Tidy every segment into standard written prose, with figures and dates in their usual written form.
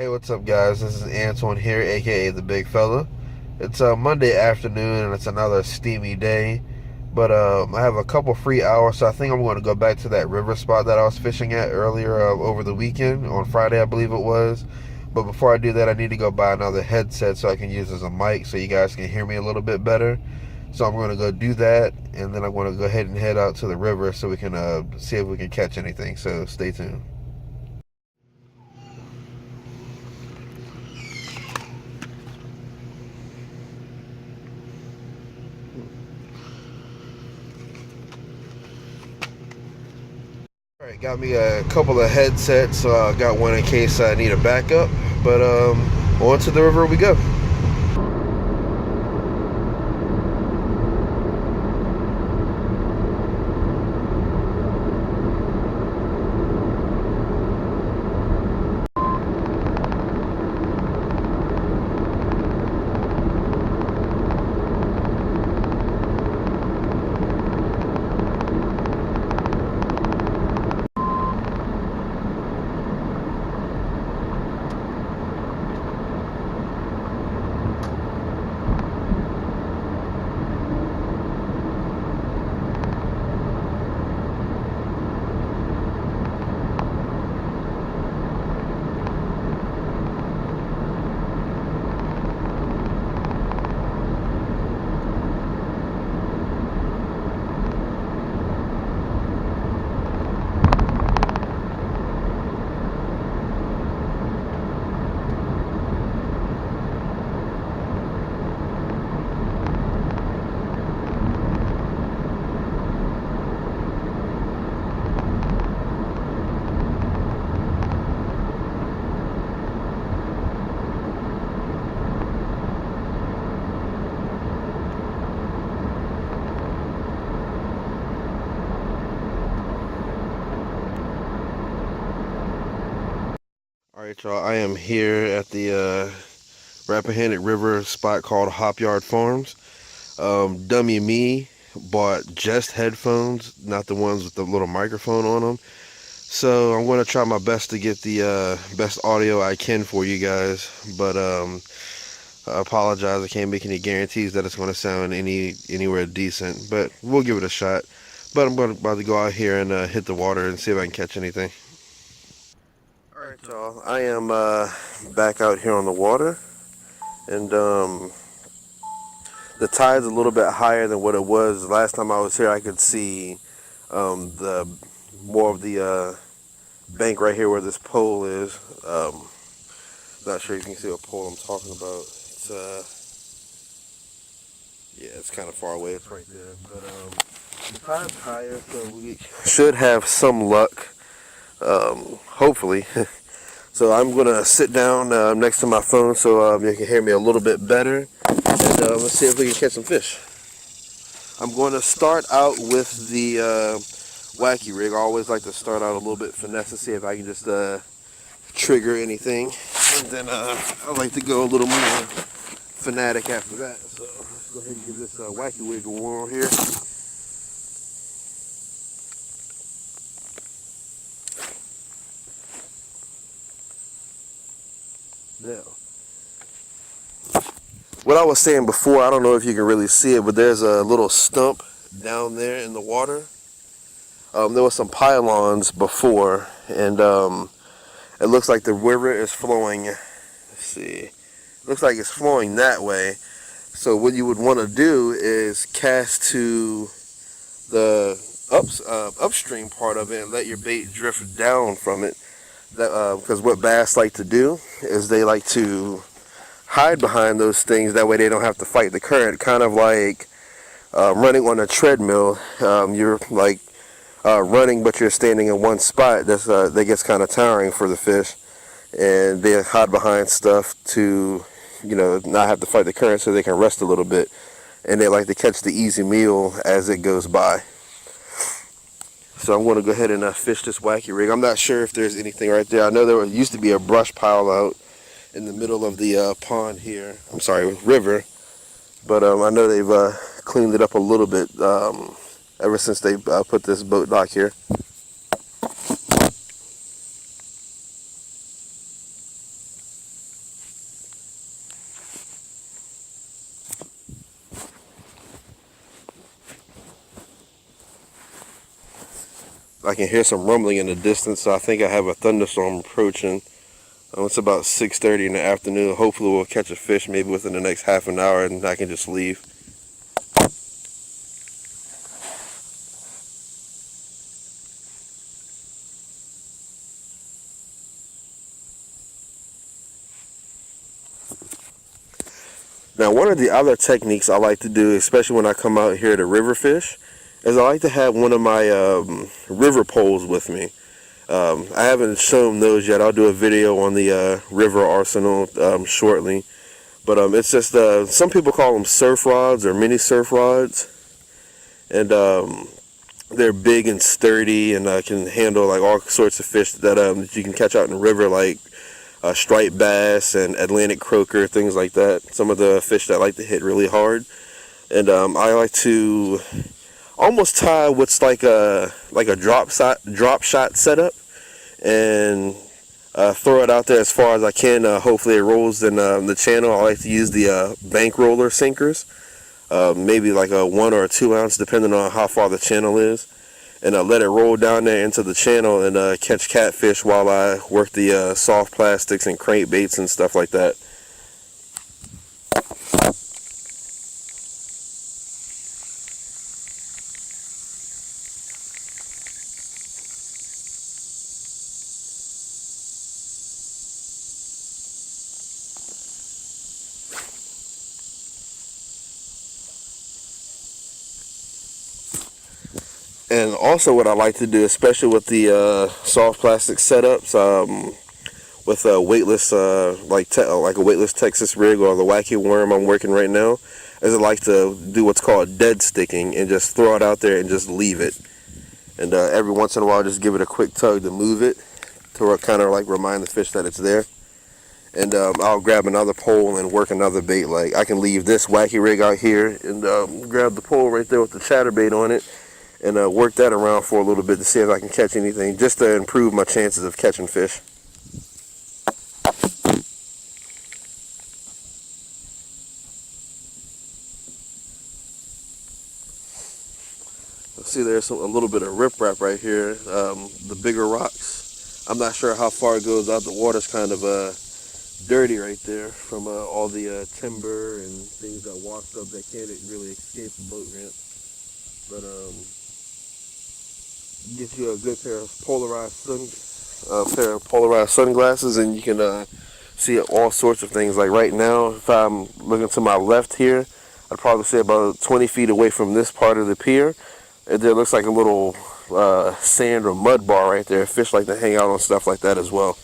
Hey, what's up, guys? This is Antoine here, aka the Bigfella. It's Monday afternoon, and it's another steamy day. But I have a couple free hours, so I think I'm going to go back to that river spot that I was fishing at earlier over the weekend, on Friday, I believe it was. But before I do that, I need to go buy another headset so I can use as a mic so you guys can hear me a little bit better. So I'm going to go do that, and then I'm going to go ahead and head out to the river so we can see if we can catch anything. So stay tuned. Alright, got me a couple of headsets, so I got one in case I need a backup. But on to the river we go. Alright, y'all, I am here at the Rappahannock River spot called Hop Yard Farms. Dummy me bought just headphones, not the ones with the little microphone on them. So I'm going to try my best to get the best audio I can for you guys. But I apologize, I can't make any guarantees that it's going to sound anywhere decent. But we'll give it a shot. But I'm about to go out here and hit the water and see if I can catch anything. Alright, y'all, I am back out here on the water, and the tide's a little bit higher than what it was. Last time I was here, I could see the more of the bank right here where this pole is. Not sure if you can see what pole I'm talking about. It's yeah, it's kind of far away. It's right there, but the tide's higher, so we should have some luck. Hopefully. So I'm gonna sit down next to my phone so you can hear me a little bit better, and let's see if we can catch some fish. I'm going to start out with the wacky rig. I always like to start out a little bit finesse to see if I can just trigger anything, and then I like to go a little more fanatic after that. So let's go ahead and give this wacky rig a whirl here. Now, what I was saying before, I don't know if you can really see it, but there's a little stump down there in the water. There was some pylons before, and it looks like the river is flowing. Let's see, looks like it's flowing that way. So what you would want to do is cast to the upstream part of it and let your bait drift down from it. Because what bass like to do is they like to hide behind those things. That way they don't have to fight the current. Kind of like running on a treadmill. You're like running, but you're standing in one spot. That gets kind of tiring for the fish, and they hide behind stuff to, not have to fight the current, so they can rest a little bit. And they like to catch the easy meal as it goes by. So I'm going to go ahead and fish this wacky rig. I'm not sure if there's anything right there. I know there used to be a brush pile out in the middle of the pond here. I'm sorry, river. But I know they've cleaned it up a little bit ever since they put this boat dock here. I can hear some rumbling in the distance, so I think I have a thunderstorm approaching. It's about 6:30 in the afternoon. Hopefully we'll catch a fish maybe within the next half an hour, and I can just leave. Now, one of the other techniques I like to do, especially when I come out here to river fish, is I like to have one of my river poles with me. I haven't shown those yet. I'll do a video on the river arsenal shortly. But it's just, some people call them surf rods or mini surf rods. And they're big and sturdy and can handle like all sorts of fish that you can catch out in the river, like striped bass and Atlantic croaker, things like that. Some of the fish that like to hit really hard. And I like to almost tie what's like a drop shot setup and throw it out there as far as I can. Hopefully it rolls in the channel. I like to use the bank roller sinkers, maybe like a 1 or a 2 ounce, depending on how far the channel is, and let it roll down there into the channel and catch catfish while I work the soft plastics and crankbaits and stuff like that. And also what I like to do, especially with the soft plastic setups, with a weightless, like a weightless Texas rig or the wacky worm I'm working right now, is I like to do what's called dead sticking and just throw it out there and just leave it. And every once in a while just give it a quick tug to move it, to kind of like remind the fish that it's there. And I'll grab another pole and work another bait. Like I can leave this wacky rig out here and grab the pole right there with the chatterbait on it, and work that around for a little bit to see if I can catch anything, just to improve my chances of catching fish. See, there's a little bit of riprap right here, the bigger rocks. I'm not sure how far it goes out. The water's kind of dirty right there from all the timber and things that washed up that can't really escape the boat ramp. But get you a good pair of polarized sunglasses, and you can see all sorts of things. Like right now, if I'm looking to my left here, I'd probably say about 20 feet away from this part of the pier, and there looks like a little sand or mud bar right there. Fish like to hang out on stuff like that as well.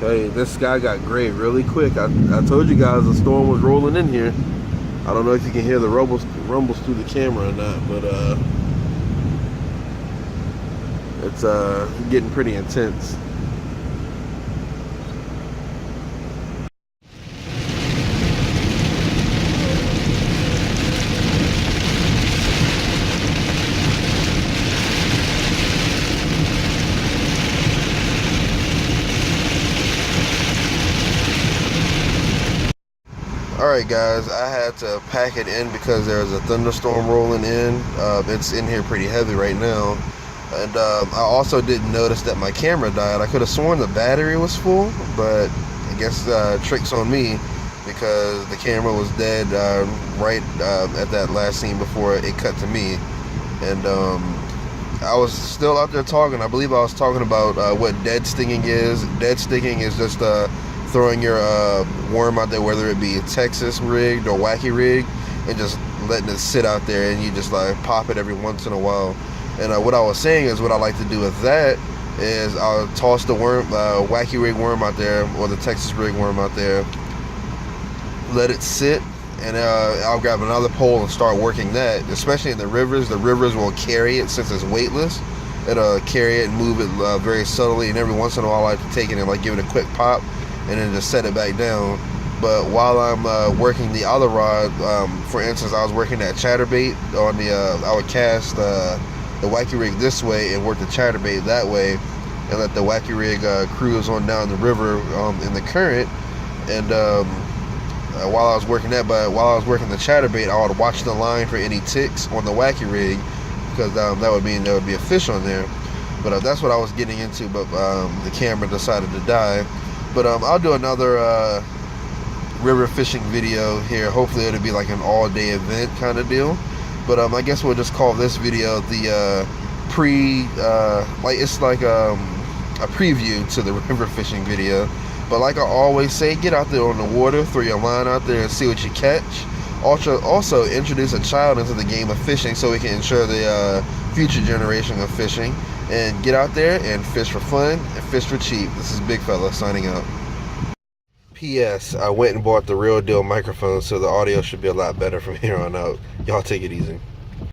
Hey, this sky got gray really quick. I told you guys the storm was rolling in here. I don't know if you can hear the rumbles through the camera or not, but it's getting pretty intense. Alright guys, I had to pack it in because there's a thunderstorm rolling in. It's in here pretty heavy right now. And I also didn't notice that my camera died. I could have sworn the battery was full, but I guess trick's on me, because the camera was dead right at that last scene before it cut to me. And I was still out there talking. I believe I was talking about what dead sticking is. Dead sticking is just throwing your worm out there, whether it be a Texas rigged or wacky rig, and just letting it sit out there, and you just like pop it every once in a while. And what I was saying is, what I like to do with that is I'll toss the worm, wacky rig worm out there, or the Texas rig worm out there, let it sit, and I'll grab another pole and start working that. Especially in the rivers will carry it since it's weightless. it'll carry it and move it very subtly, and every once in a while I like to take it and like give it a quick pop and then just set it back down. But while I'm working the other rod, for instance, I was working that chatterbait on the I would cast the wacky rig this way and work the chatterbait that way, and let the wacky rig cruise on down the river in the current. And while I was working that, but while I was working the chatterbait, I would watch the line for any ticks on the wacky rig, because that would mean there would be a fish on there. But that's what I was getting into, but the camera decided to die. But I'll do another river fishing video here. Hopefully it'll be like an all-day event kind of deal. But I guess we'll just call this video the it's like a preview to the river fishing video. But like I always say, get out there on the water, throw your line out there and see what you catch. Also introduce a child into the game of fishing so we can ensure the future generation of fishing. And get out there and fish for fun and fish for cheap. This is Bigfella signing out. P.S. I went and bought the real deal microphone, so the audio should be a lot better from here on out. Y'all take it easy.